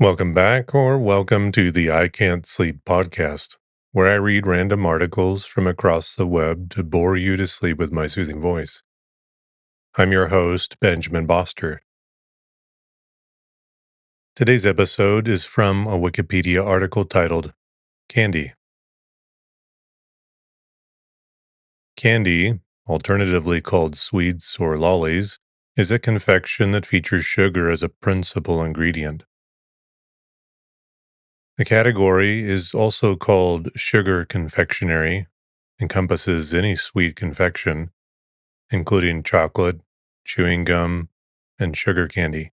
Welcome back, or welcome to the I Can't Sleep podcast, where I read random articles from across the web to bore you to sleep with my soothing voice. I'm your host, Benjamin Boster. Today's episode is from a Wikipedia article titled Candy. Candy, alternatively called sweets or lollies, is a confection that features sugar as a principal ingredient. The category is also called sugar confectionery, encompasses any sweet confection, including chocolate, chewing gum, and sugar candy.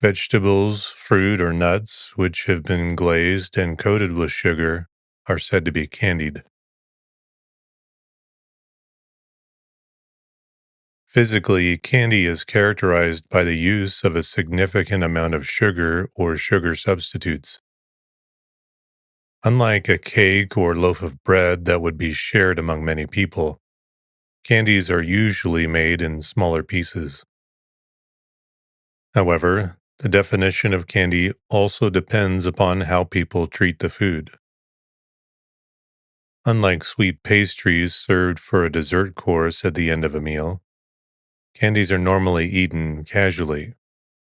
Vegetables, fruit, or nuts which have been glazed and coated with sugar are said to be candied. Physically, candy is characterized by the use of a significant amount of sugar or sugar substitutes. Unlike a cake or loaf of bread that would be shared among many people, candies are usually made in smaller pieces. However, the definition of candy also depends upon how people treat the food. Unlike sweet pastries served for a dessert course at the end of a meal, candies are normally eaten casually,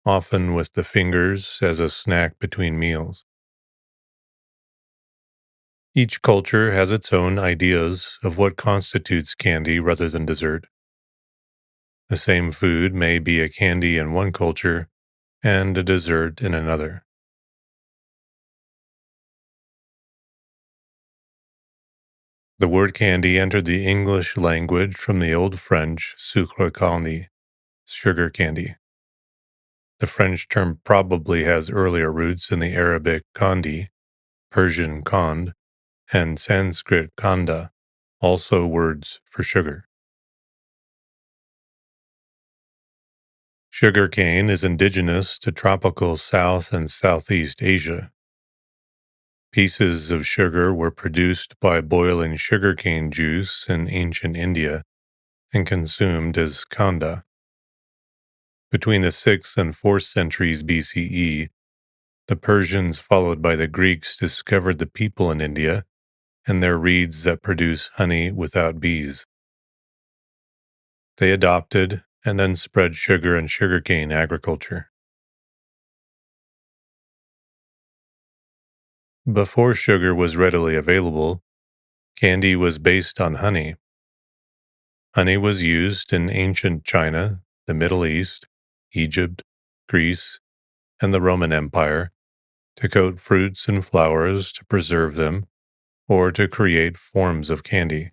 often with the fingers as a snack between meals. Each culture has its own ideas of what constitutes candy rather than dessert. The same food may be a candy in one culture and a dessert in another. The word candy entered the English language from the Old French sucre candy, sugar candy. The French term probably has earlier roots in the Arabic kandi, Persian kand, and Sanskrit kanda, also words for sugar. Sugar cane is indigenous to tropical South and Southeast Asia. Pieces of sugar were produced by boiling sugarcane juice in ancient India and consumed as kanda. Between the 6th and 4th centuries BCE, the Persians, followed by the Greeks, discovered the people in India and their reeds that produce honey without bees. They adopted and then spread sugar and sugarcane agriculture. Before sugar was readily available, candy was based on honey. Honey was used in ancient China, the Middle East, Egypt, Greece, and the Roman Empire to coat fruits and flowers to preserve them or to create forms of candy.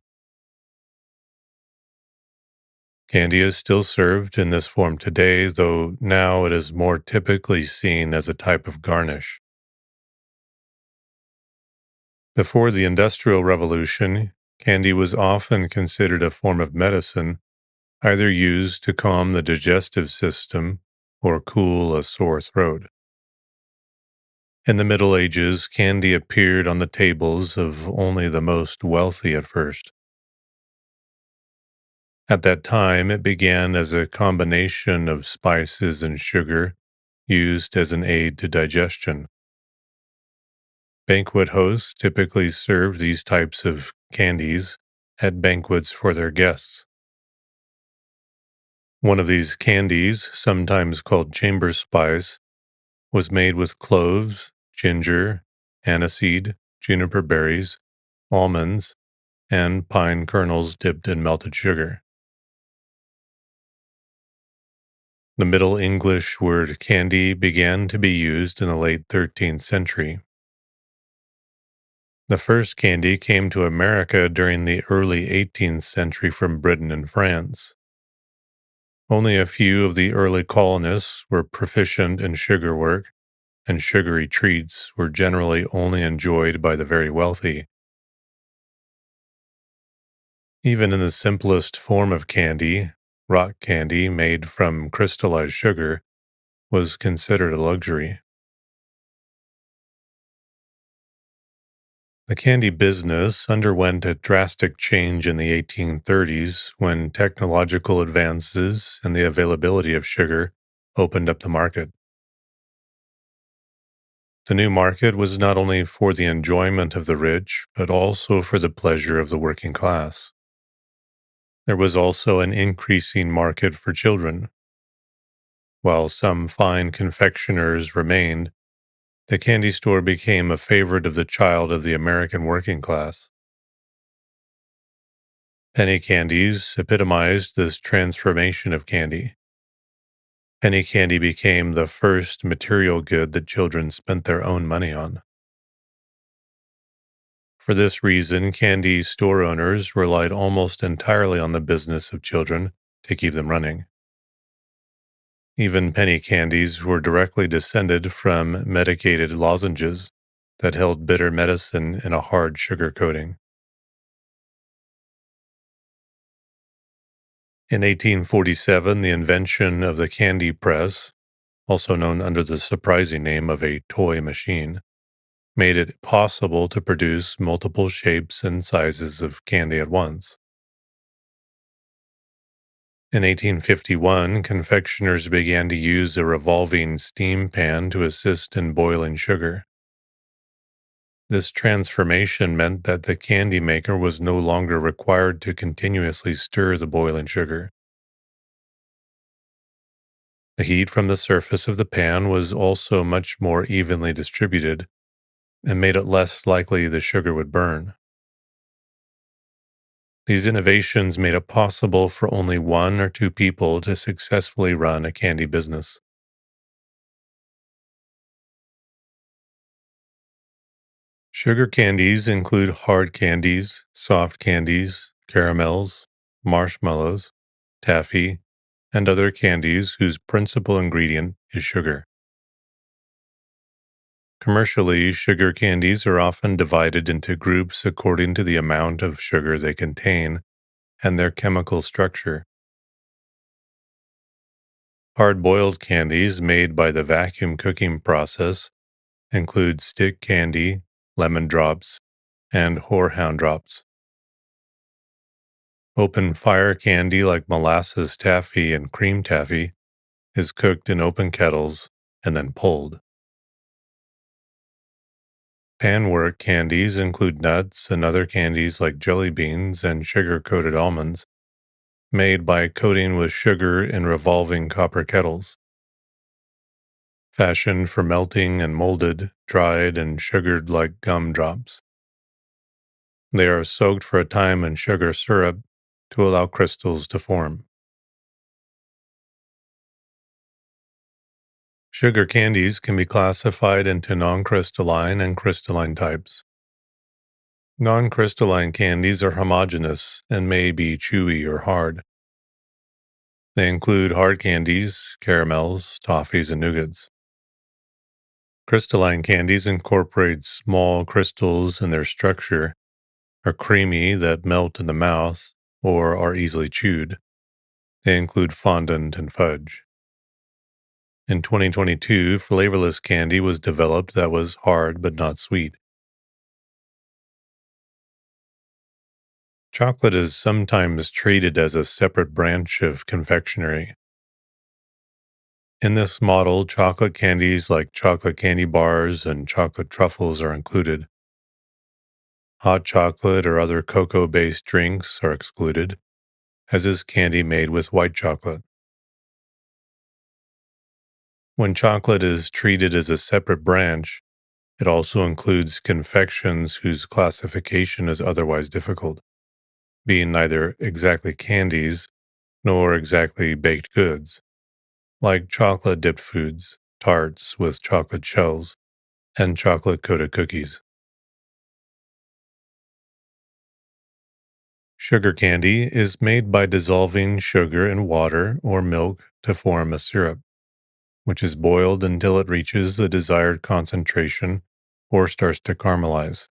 Candy is still served in this form today, though now it is more typically seen as a type of garnish. Before the Industrial Revolution, candy was often considered a form of medicine, either used to calm the digestive system or cool a sore throat. In the Middle Ages, candy appeared on the tables of only the most wealthy at first. At that time, it began as a combination of spices and sugar used as an aid to digestion. Banquet hosts typically served these types of candies at banquets for their guests. One of these candies, sometimes called chamber spice, was made with cloves, ginger, aniseed, juniper berries, almonds, and pine kernels dipped in melted sugar. The Middle English word candy began to be used in the late 13th century. The first candy came to America during the early 18th century from Britain and France. Only a few of the early colonists were proficient in sugar work, and sugary treats were generally only enjoyed by the very wealthy. Even in the simplest form of candy, rock candy made from crystallized sugar was considered a luxury. The candy business underwent a drastic change in the 1830s when technological advances and the availability of sugar opened up the market. The new market was not only for the enjoyment of the rich, but also for the pleasure of the working class. There was also an increasing market for children. While some fine confectioners remained, the candy store became a favorite of the child of the American working class. Penny candies epitomized this transformation of candy. Penny candy became the first material good that children spent their own money on. For this reason, candy store owners relied almost entirely on the business of children to keep them running. Even penny candies were directly descended from medicated lozenges that held bitter medicine in a hard sugar coating. In 1847, the invention of the candy press, also known under the surprising name of a toy machine, made it possible to produce multiple shapes and sizes of candy at once. In 1851, confectioners began to use a revolving steam pan to assist in boiling sugar. This transformation meant that the candy maker was no longer required to continuously stir the boiling sugar. The heat from the surface of the pan was also much more evenly distributed and made it less likely the sugar would burn. These innovations made it possible for only one or two people to successfully run a candy business. Sugar candies include hard candies, soft candies, caramels, marshmallows, taffy, and other candies whose principal ingredient is sugar. Commercially, sugar candies are often divided into groups according to the amount of sugar they contain and their chemical structure. Hard-boiled candies made by the vacuum cooking process include stick candy, lemon drops, and horehound drops. Open fire candy like molasses taffy and cream taffy is cooked in open kettles and then pulled. Panwork candies include nuts and other candies like jelly beans and sugar-coated almonds, made by coating with sugar in revolving copper kettles. Fashioned for melting and molded, dried, and sugared like gumdrops. They are soaked for a time in sugar syrup to allow crystals to form. Sugar candies can be classified into non-crystalline and crystalline types. Non-crystalline candies are homogeneous and may be chewy or hard. They include hard candies, caramels, toffees, and nougats. Crystalline candies incorporate small crystals in their structure, are creamy that melt in the mouth, or are easily chewed. They include fondant and fudge. In 2022, flavorless candy was developed that was hard but not sweet. Chocolate is sometimes treated as a separate branch of confectionery. In this model, chocolate candies like chocolate candy bars and chocolate truffles are included. Hot chocolate or other cocoa-based drinks are excluded, as is candy made with white chocolate. When chocolate is treated as a separate branch, it also includes confections whose classification is otherwise difficult, being neither exactly candies nor exactly baked goods, like chocolate-dipped foods, tarts with chocolate shells, and chocolate-coated cookies. Sugar candy is made by dissolving sugar in water or milk to form a syrup, which is boiled until it reaches the desired concentration or starts to caramelize.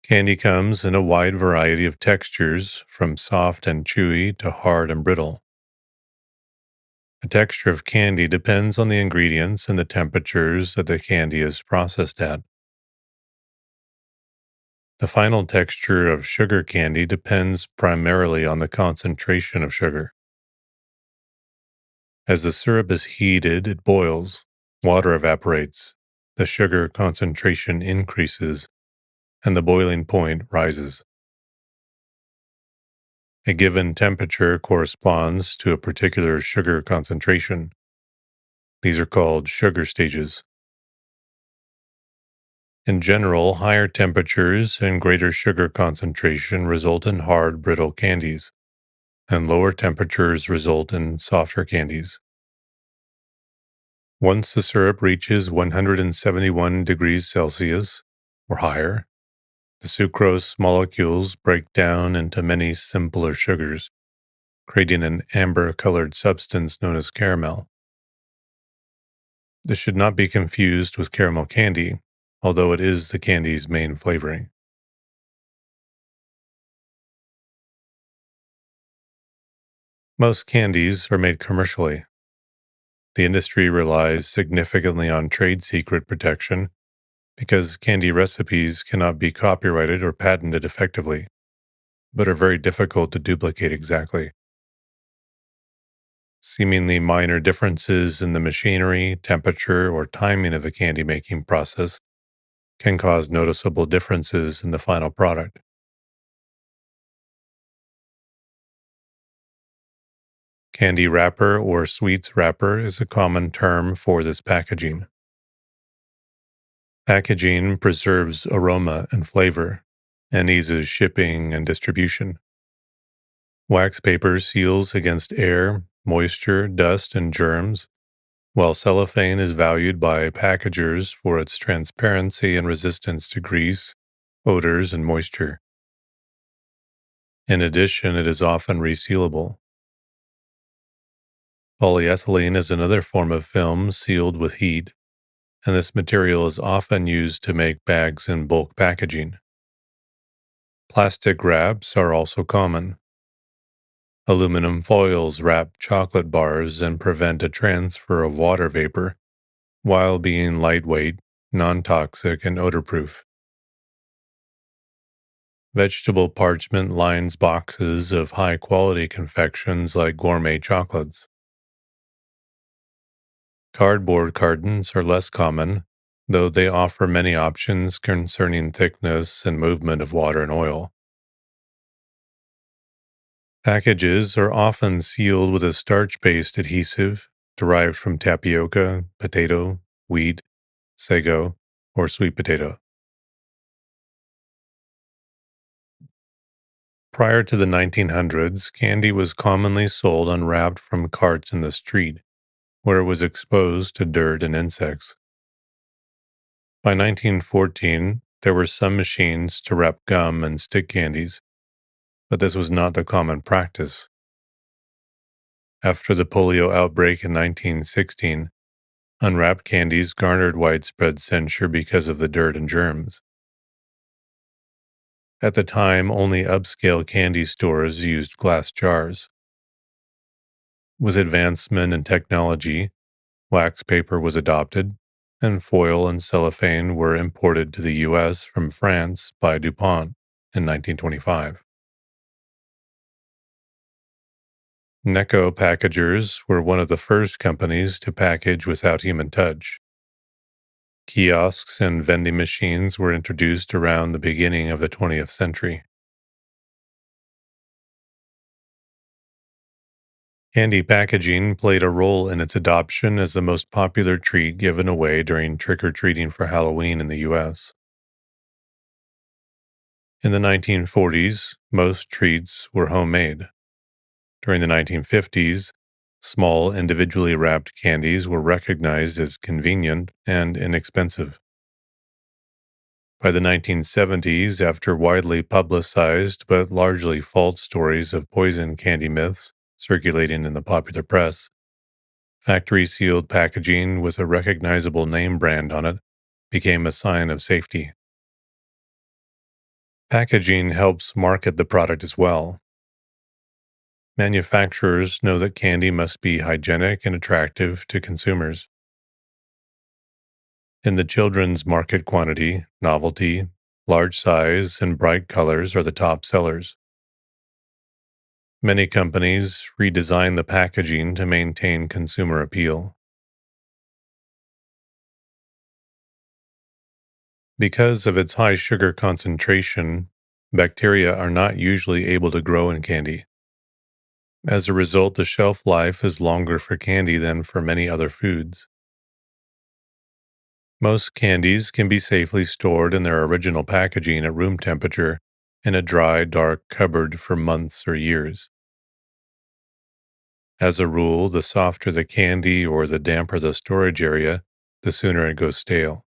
Candy comes in a wide variety of textures, from soft and chewy to hard and brittle. The texture of candy depends on the ingredients and the temperatures that the candy is processed at. The final texture of sugar candy depends primarily on the concentration of sugar. As the syrup is heated, it boils, Water evaporates, the sugar concentration increases, and the boiling point rises. A given temperature corresponds to a particular sugar concentration. These are called sugar stages. In general, higher temperatures and greater sugar concentration result in hard, brittle candies, and lower temperatures result in softer candies. Once the syrup reaches 171 degrees Celsius or higher, the sucrose molecules break down into many simpler sugars, creating an amber-colored substance known as caramel. This should not be confused with caramel candy, although it is the candy's main flavoring. Most candies are made commercially. The industry relies significantly on trade secret protection because candy recipes cannot be copyrighted or patented effectively, but are very difficult to duplicate exactly. Seemingly minor differences in the machinery, temperature, or timing of a candy making process can cause noticeable differences in the final product. Candy wrapper or sweets wrapper is a common term for this packaging. Packaging preserves aroma and flavor and eases shipping and distribution. Wax paper seals against air, moisture, dust, and germs, while cellophane is valued by packagers for its transparency and resistance to grease, odors, and moisture. In addition, it is often resealable. Polyethylene is another form of film sealed with heat, and this material is often used to make bags in bulk packaging. Plastic wraps are also common. Aluminum foils wrap chocolate bars and prevent a transfer of water vapor while being lightweight, non-toxic, and odor-proof. Vegetable parchment lines boxes of high-quality confections like gourmet chocolates. Cardboard cartons are less common, though they offer many options concerning thickness and movement of water and oil. Packages are often sealed with a starch-based adhesive derived from tapioca, potato, wheat, sago, or sweet potato. Prior to the 1900s, candy was commonly sold unwrapped from carts in the street, where it was exposed to dirt and insects. By 1914, there were some machines to wrap gum and stick candies, but this was not the common practice. After the polio outbreak in 1916, unwrapped candies garnered widespread censure because of the dirt and germs. At the time, only upscale candy stores used glass jars. With advancement in technology, wax paper was adopted, and foil and cellophane were imported to the U.S. from France by DuPont in 1925. Necco packagers were one of the first companies to package without human touch. Kiosks and vending machines were introduced around the beginning of the 20th century. Candy packaging played a role in its adoption as the most popular treat given away during trick-or-treating for Halloween in the U.S. In the 1940s, most treats were homemade. During the 1950s, small individually wrapped candies were recognized as convenient and inexpensive. By the 1970s, after widely publicized but largely false stories of poison candy myths circulating in the popular press, factory sealed packaging with a recognizable name brand on it became a sign of safety. Packaging helps market the product as well. Manufacturers know that candy must be hygienic and attractive to consumers. In the children's market, quantity, novelty, large size, and bright colors are the top sellers. Many companies redesign the packaging to maintain consumer appeal. Because of its high sugar concentration, bacteria are not usually able to grow in candy. As a result, the shelf life is longer for candy than for many other foods. Most candies can be safely stored in their original packaging at room temperature in a dry, dark cupboard for months or years. As a rule, the softer the candy or the damper the storage area, the sooner it goes stale.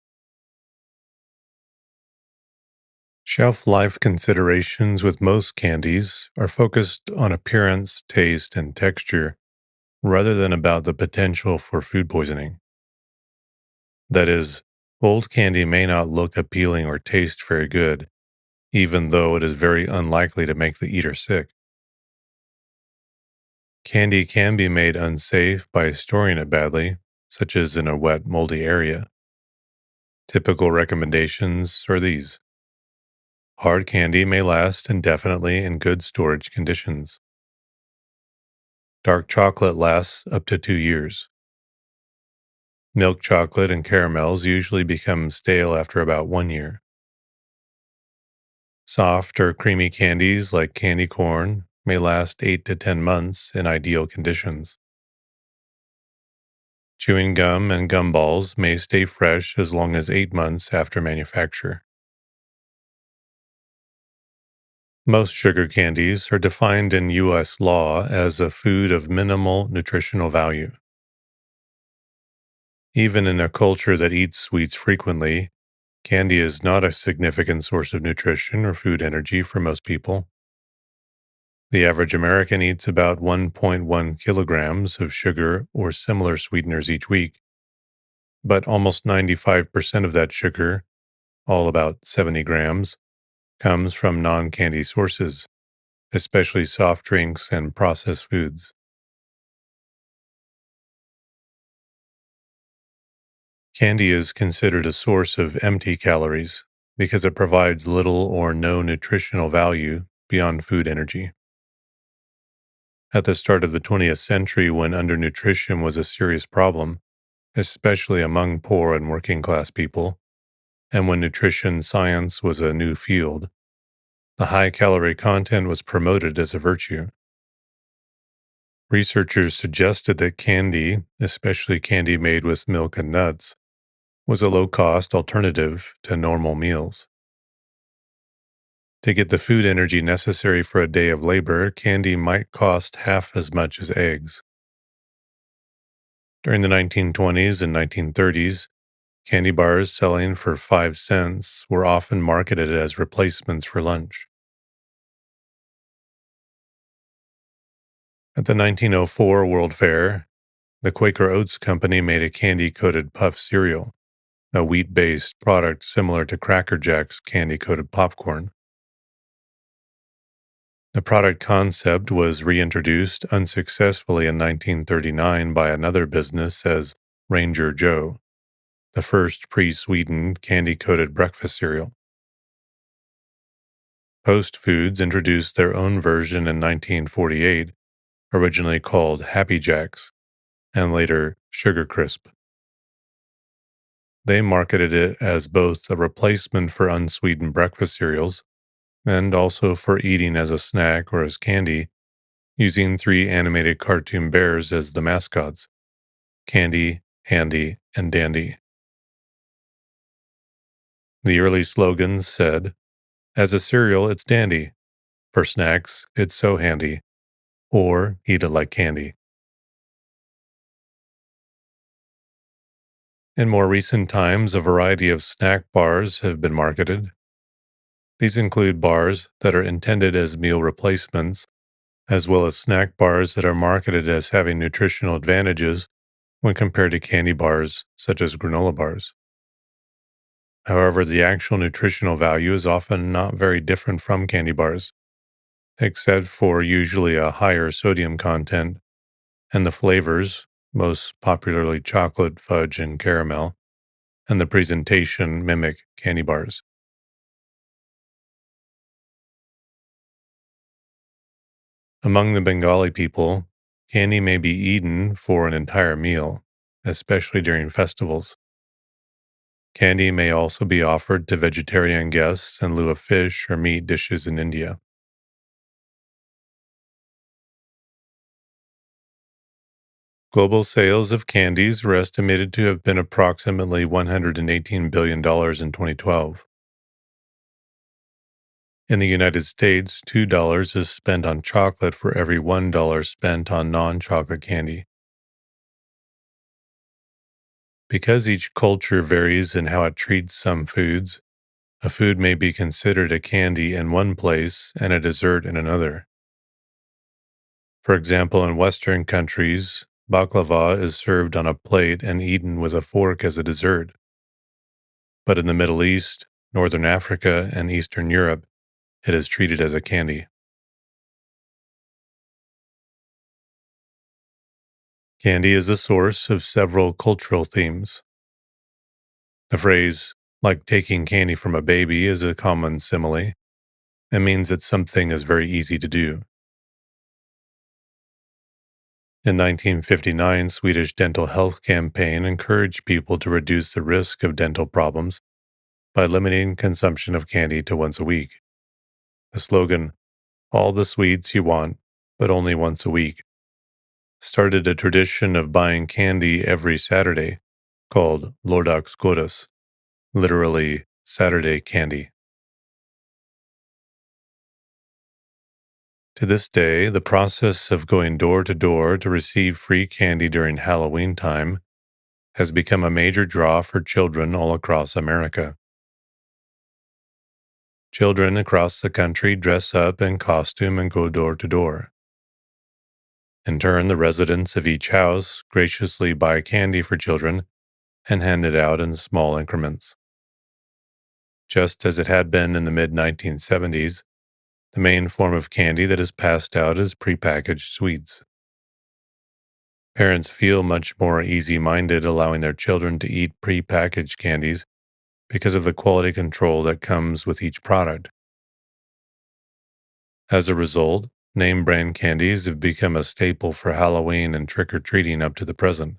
Shelf life considerations with most candies are focused on appearance, taste, and texture rather than about the potential for food poisoning. That is, old candy may not look appealing or taste very good, even though it is very unlikely to make the eater sick. Candy can be made unsafe by storing it badly, such as in a wet, moldy area. Typical recommendations are these. Hard candy may last indefinitely in good storage conditions. Dark chocolate lasts up to 2 years. Milk chocolate and caramels usually become stale after about 1 year. Soft or creamy candies like candy corn may last 8 to 10 months in ideal conditions. Chewing gum and gumballs may stay fresh as long as 8 months after manufacture. Most sugar candies are defined in U.S. law as a food of minimal nutritional value. Even in a culture that eats sweets frequently, candy is not a significant source of nutrition or food energy for most people. The average American eats about 1.1 kilograms of sugar or similar sweeteners each week, but almost 95% of that sugar, all about 70 grams, comes from non candy sources, especially soft drinks and processed foods. Candy is considered a source of empty calories because it provides little or no nutritional value beyond food energy. At the start of the 20th century, when undernutrition was a serious problem, especially among poor and working class people, and when nutrition science was a new field, the high calorie content was promoted as a virtue. Researchers suggested that candy, especially candy made with milk and nuts, was a low cost alternative to normal meals. To get the food energy necessary for a day of labor, candy might cost half as much as eggs. During the 1920s and 1930s, candy bars selling for 5 cents were often marketed as replacements for lunch. At the 1904 World Fair, the Quaker Oats Company made a candy coated puff cereal, a wheat based product similar to Cracker Jack's candy coated popcorn. The product concept was reintroduced unsuccessfully in 1939 by another business as Ranger Joe, the first pre sweetened candy coated breakfast cereal. Post Foods introduced their own version in 1948, originally called Happy Jacks, and later Sugar Crisp. They marketed it as both a replacement for unsweetened breakfast cereals and also for eating as a snack or as candy, using 3 animated cartoon bears as the mascots: Candy, Handy, and Dandy. The early slogans said, "As a cereal, it's dandy. For snacks, it's so handy," or "Eat it like candy." In more recent times, a variety of snack bars have been marketed. These include bars that are intended as meal replacements, as well as snack bars that are marketed as having nutritional advantages when compared to candy bars, such as granola bars. However, the actual nutritional value is often not very different from candy bars, except for usually a higher sodium content, and the flavors, most popularly chocolate, fudge, and caramel, and the presentation mimic candy bars. Among the Bengali people, candy may be eaten for an entire meal, especially during festivals. Candy may also be offered to vegetarian guests in lieu of fish or meat dishes in India. Global sales of candies were estimated to have been approximately $118 billion in 2012. In the United States, $2 is spent on chocolate for every $1 spent on non chocolate candy. Because each culture varies in how it treats some foods, a food may be considered a candy in one place and a dessert in another. For example, in Western countries, baklava is served on a plate and eaten with a fork as a dessert. But in the Middle East, Northern Africa, and Eastern Europe, it is treated as a candy. Candy is the source of several cultural themes. The phrase, like taking candy from a baby, is a common simile. It means that something is very easy to do. In 1959, Swedish dental health campaign encouraged people to reduce the risk of dental problems by limiting consumption of candy to once a week. The slogan, "All the sweets you want, but only once a week," started a tradition of buying candy every Saturday called lördagsgodis, literally Saturday candy. To this day, the process of going door to door to receive free candy during Halloween time has become a major draw for children all across America. Children across the country dress up in costume and go door to door. In turn, the residents of each house graciously buy candy for children and hand it out in small increments. Just as it had been in the mid 1970s, the main form of candy that is passed out is prepackaged sweets. Parents feel much more easy minded allowing their children to eat prepackaged candies because of the quality control that comes with each product. As a result, name brand candies have become a staple for Halloween and trick or treating up to the present.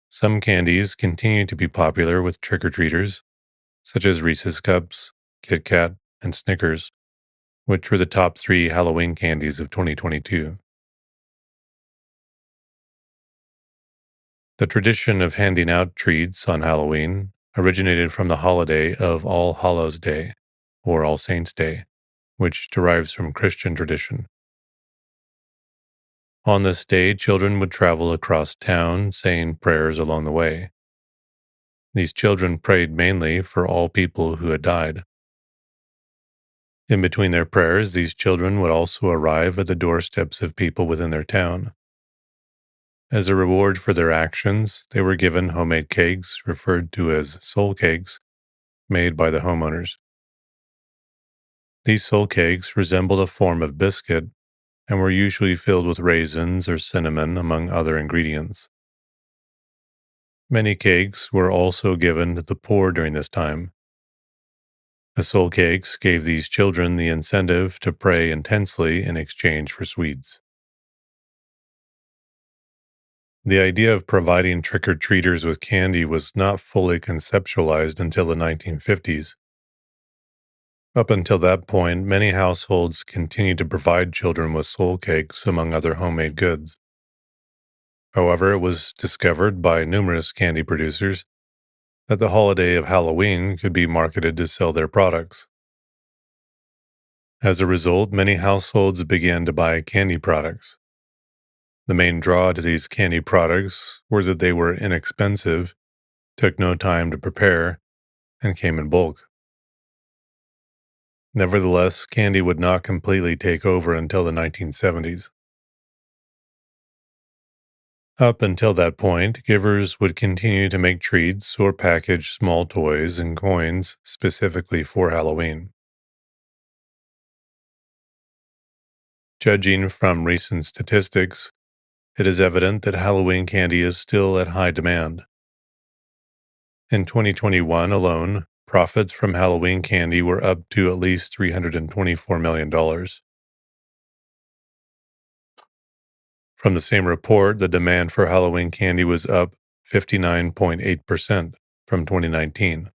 Some candies continue to be popular with trick or treaters, such as Reese's Cups, Kit Kat, and Snickers, which were the top three Halloween candies of 2022. The tradition of handing out treats on Halloween originated from the holiday of All Hallows Day, or All Saints' Day, which derives from Christian tradition. On this day, children would travel across town saying prayers along the way. These children prayed mainly for all people who had died. In between their prayers, these children would also arrive at the doorsteps of people within their town. As a reward for their actions, they were given homemade cakes, referred to as soul cakes, made by the homeowners. These soul cakes resembled a form of biscuit and were usually filled with raisins or cinnamon, among other ingredients. Many cakes were also given to the poor during this time. The soul cakes gave these children the incentive to pray intensely in exchange for sweets. The idea of providing trick-or-treaters with candy was not fully conceptualized until the 1950s. Up until that point, many households continued to provide children with soul cakes, among other homemade goods. However, it was discovered by numerous candy producers that the holiday of Halloween could be marketed to sell their products. As a result, many households began to buy candy products. The main draw to these candy products were that they were inexpensive, took no time to prepare, and came in bulk. Nevertheless, candy would not completely take over until the 1970s. Up until that point, givers would continue to make treats or package small toys and coins specifically for Halloween. Judging from recent statistics, it is evident that Halloween candy is still at high demand. In 2021 alone, profits from Halloween candy were up to at least $324 million. From the same report, the demand for Halloween candy was up 59.8% from 2019.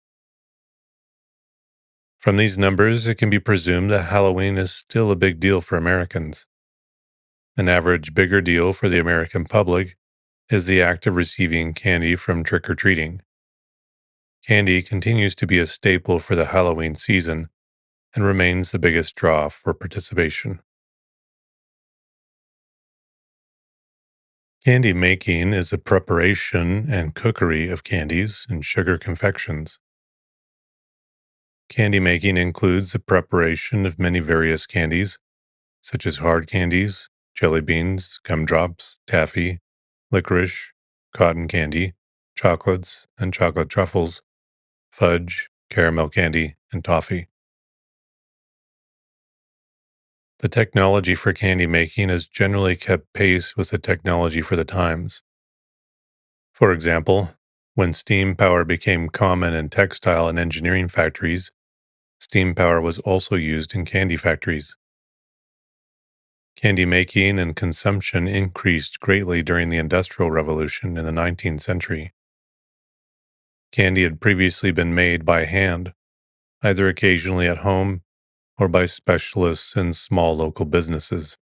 From these numbers, it can be presumed that Halloween is still a big deal for Americans. An average bigger deal for the American public is the act of receiving candy from trick-or-treating. Candy continues to be a staple for the Halloween season and remains the biggest draw for participation. Candy making is the preparation and cookery of candies and sugar confections. Candy making includes the preparation of many various candies, such as hard candies, jelly beans, gumdrops, taffy, licorice, cotton candy, chocolates and chocolate truffles, fudge, caramel candy, and toffee. The technology for candy making has generally kept pace with the technology for the times. For example, when steam power became common in textile and engineering factories, steam power was also used in candy factories. Candy making and consumption increased greatly during the Industrial Revolution in the 19th century. Candy had previously been made by hand, either occasionally at home or by specialists in small local businesses.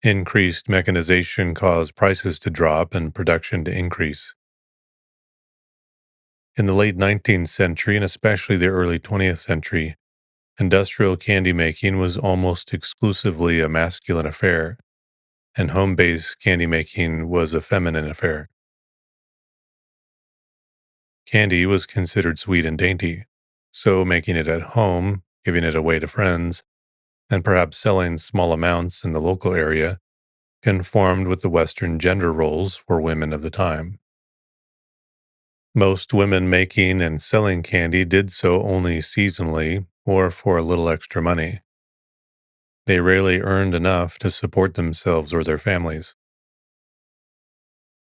Increased mechanization caused prices to drop and production to increase. In the late 19th century and especially the early 20th century, industrial candy making was almost exclusively a masculine affair, and home-based candy making was a feminine affair. Candy was considered sweet and dainty, so making it at home, giving it away to friends, and perhaps selling small amounts in the local area conformed with the Western gender roles for women of the time. Most women making and selling candy did so only seasonally or for a little extra money. They rarely earned enough to support themselves or their families.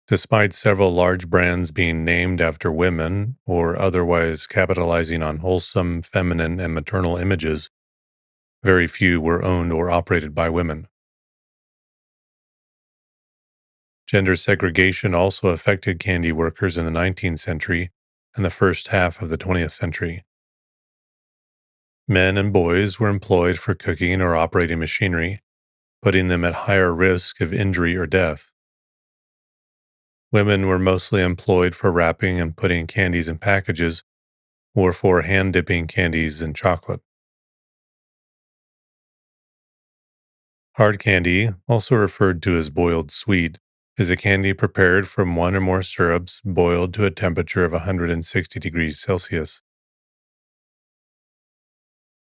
Despite several large brands being named after women or otherwise capitalizing on wholesome feminine and maternal images, very few were owned or operated by women. Gender segregation also affected candy workers in the 19th century and the first half of the 20th century. Men and boys were employed for cooking or operating machinery, putting them at higher risk of injury or death. Women were mostly employed for wrapping and putting candies in packages or for hand dipping candies in chocolate. Hard candy, also referred to as boiled sweet, is a candy prepared from one or more syrups boiled to a temperature of 160 degrees Celsius.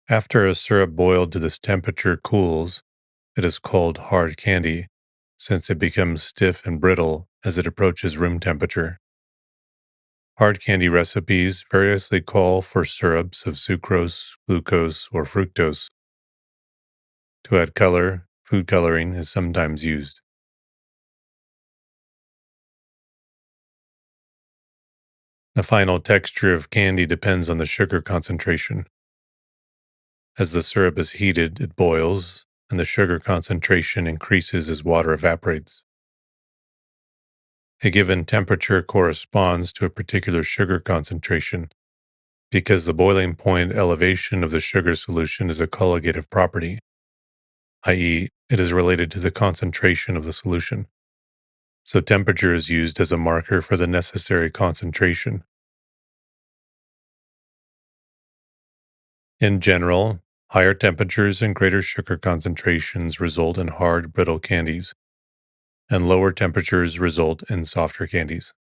After a syrup boiled to this temperature cools, it is called hard candy, since it becomes stiff and brittle as it approaches room temperature. Hard candy recipes variously call for syrups of sucrose, glucose, or fructose. To add color, food coloring is sometimes used. The final texture of candy depends on the sugar concentration. As the syrup is heated, it boils, and the sugar concentration increases as water evaporates. A given temperature corresponds to a particular sugar concentration because the boiling point elevation of the sugar solution is a colligative property, i.e., it is related to the concentration of the solution. So temperature is used as a marker for the necessary concentration. In general, higher temperatures and greater sugar concentrations result in hard, brittle candies, and lower temperatures result in softer candies.